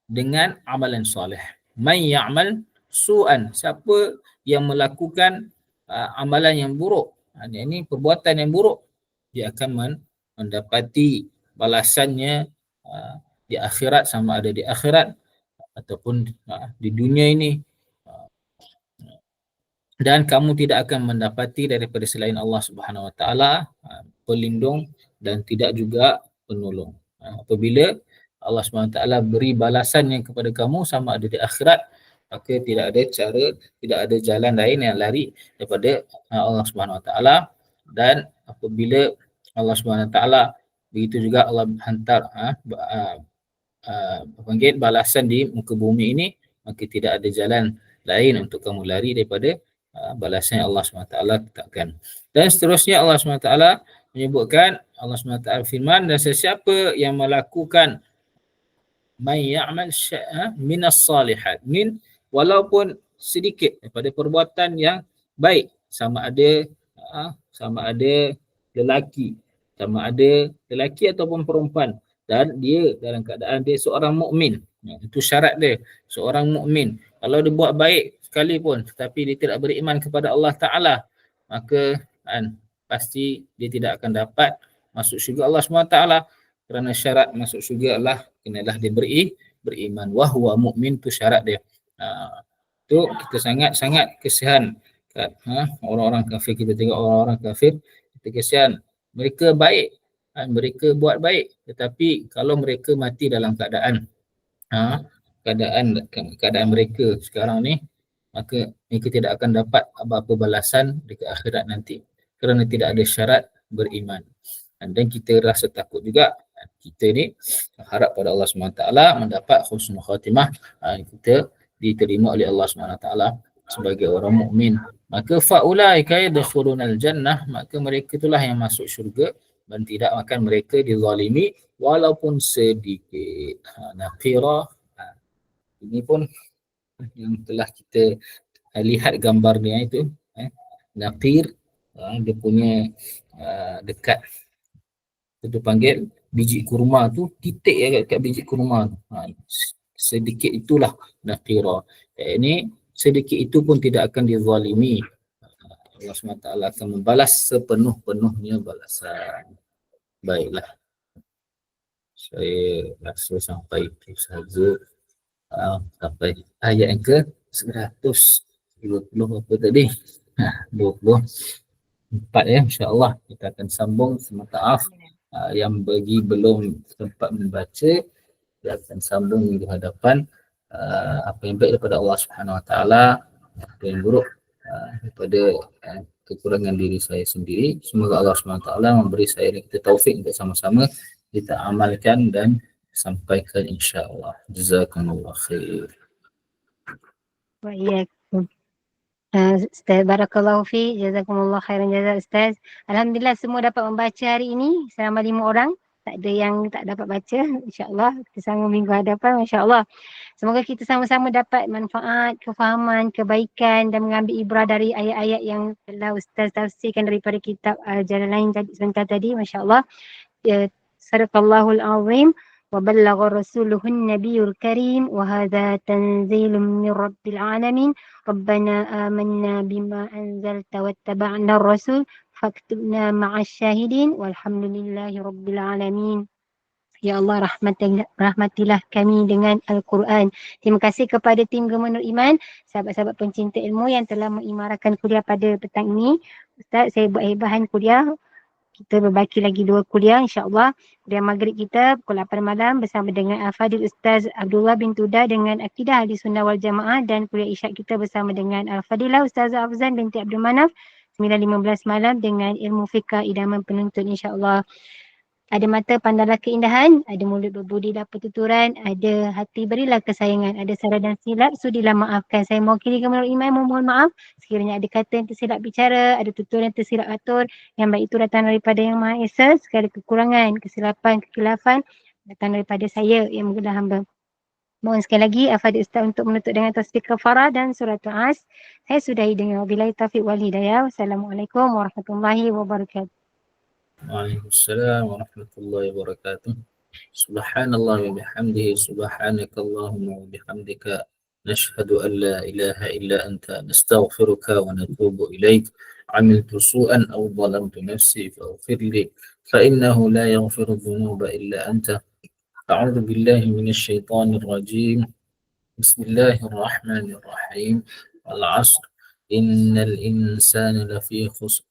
Speaker 2: dengan amalan soleh. Man ya'mal su'an, siapa yang melakukan amalan yang buruk, ini perbuatan yang buruk, dia akan mendapati balasannya di akhirat, sama ada di akhirat ataupun di dunia ini. Dan kamu tidak akan mendapati daripada selain Allah Subhanahu Wa Taala pelindung dan tidak juga penolong. Apabila Allah Subhanahu Wa Taala beri balasannya kepada kamu sama ada di akhirat, maka tidak ada jalan lain yang lari daripada Allah Subhanahu Wa Taala. Dan apabila Allah Subhanahu Wa Taala, begitu juga Allah hantar balasan di muka bumi ini, maka tidak ada jalan lain untuk kamu lari daripada balasan yang Allah SWT tetapkan. Dan seterusnya Allah SWT menyebutkan, Allah SWT firman, dan sesiapa yang melakukan man ya'mal minas salihat, min walaupun sedikit daripada perbuatan yang baik, sama ada lelaki ataupun perempuan, dan dia dalam keadaan dia seorang mukmin. Itu syarat dia, seorang mukmin. Kalau dia buat baik sekalipun tetapi dia tidak beriman kepada Allah Ta'ala, maka pasti dia tidak akan dapat masuk syurga Allah SWT, kerana syarat masuk syurga Allah kenalah dia beriman. Wahwa mukmin, tu syarat dia. Tu kita sangat-sangat kesian orang-orang kafir. Kita tengok orang-orang kafir, kita kesian. Mereka baik, mereka buat baik, tetapi kalau mereka mati dalam keadaan mereka sekarang ni, maka mereka tidak akan dapat apa-apa balasan di akhirat nanti, kerana tidak ada syarat beriman. Dan kita rasa takut juga, kita ni harap pada Allah SWT mendapat husnul khatimah, kita diterima oleh Allah SWT sebagai orang mukmin. Maka faulaika yadkhulunal jannah, maka mereka itulah yang masuk syurga, dan tidak akan mereka dizalimi walaupun sedikit. Naqira, ini pun yang telah kita lihat gambar dia itu, naqir, dia punya dekat. Kita panggil biji kurma tu, titik kat biji kurma tu. Sedikit itulah naqira. Ini sedikit itu pun tidak akan dizalimi. Allah SWT akan membalas sepenuh-penuhnya balasan. Baiklah. Saya rasa sampai itu sahaja. Sampai ayat yang ke 120 apa tadi? 24 ya, insya-Allah kita akan sambung. Maaf yang bagi belum sempat membaca, kita akan sambung minggu hadapan. Apa yang baik daripada Allah Subhanahu Wa Taala, apa yang buruk daripada kekurangan diri saya sendiri. Semoga Allah Subhanahu Wa Taala memberi saya dan kita taufik untuk sama-sama kita amalkan dan sampaikan insya-Allah. Jazakumullah khair.
Speaker 1: Wa iyyakum. Ustaz, barakallahu fi, jazakumullah khairan jazak Ustaz. Alhamdulillah semua dapat membaca hari ini selama 5 orang. Tak ada yang tak dapat baca. InsyaAllah kita sambung minggu hadapan. InsyaAllah. Semoga kita sama-sama dapat manfaat, kefahaman, kebaikan dan mengambil ibrah dari ayat-ayat yang telah Ustaz tafsirkan daripada kitab Jalan Lain sebentar tadi. MasyaAllah. Sadaqallahul azim. وبلغ رسوله النبي الكريم وهذا تنزيل من رب العالمين ربنا آمنا بما أنزلت واتبعنا الرسول فاكتبنا مع الشاهدين والحمد لله رب العالمين. Ya Allah, rahmatilah kami dengan Al-Quran. Terima kasih kepada tim Gemenur Iman, sahabat-sahabat pencinta ilmu yang telah mengimarahkan kuliah pada petang ini. Ustaz, saya buat hebahan kuliah. Kita berbaki lagi 2 kuliah insya-Allah. Kuliah maghrib kita pukul 8 malam bersama dengan Al-Fadil Ustaz Abdullah bin Tuda dengan Akidah Ahli Sunnah wal Jamaah, dan kuliah isyak kita bersama dengan Al-Fadilah Ustazah Afzan binti Abdul Manaf 9.15 malam dengan ilmu fiqh idaman penuntut insya-Allah. Ada mata pandanglah keindahan, ada mulut berbudilah pertuturan, ada hati berilah kesayangan, ada salah dan silap sudilah maafkan. Saya mewakili Gemenur Iman memohon maaf sekiranya ada kata yang tersilap bicara, ada tutur yang tersilap atur. Yang baik itu datang daripada Yang Maha Esa, segala kekurangan, kesilapan, kekhilafan datang daripada saya yang mudah hamba. Mohon sekali lagi Al-Fadhil Ustaz untuk menutup dengan tasbih kafarah dan surah As. Saya sudahi dengan wabillahi taufiq wal hidayah. Wassalamualaikum warahmatullahi wabarakatuh.
Speaker 2: Waalaikumsalam warahmatullahi wabarakatuh. Subhanallah wa bihamdihi, subhanaka Allahumma wa bihamdika, nashhadu an la ilaha illa anta, nastaghfiruka wa natubu ilaik. عملت سوءا أو ظلمت نفسي فاغفر لي فإنه لا يغفر الذنوب إلا أنت. أعوذ بالله من الشيطان الرجيم. بسم الله الرحمن الرحيم. العصر إن الإنسان لفي خسر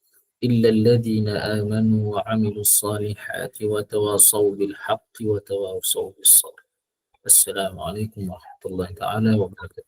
Speaker 2: إلا الذين آمنوا وعملوا الصالحات وتواصوا بالحق وتواصوا بالصبر. السلام عليكم ورحمة الله تعالى وبركاته.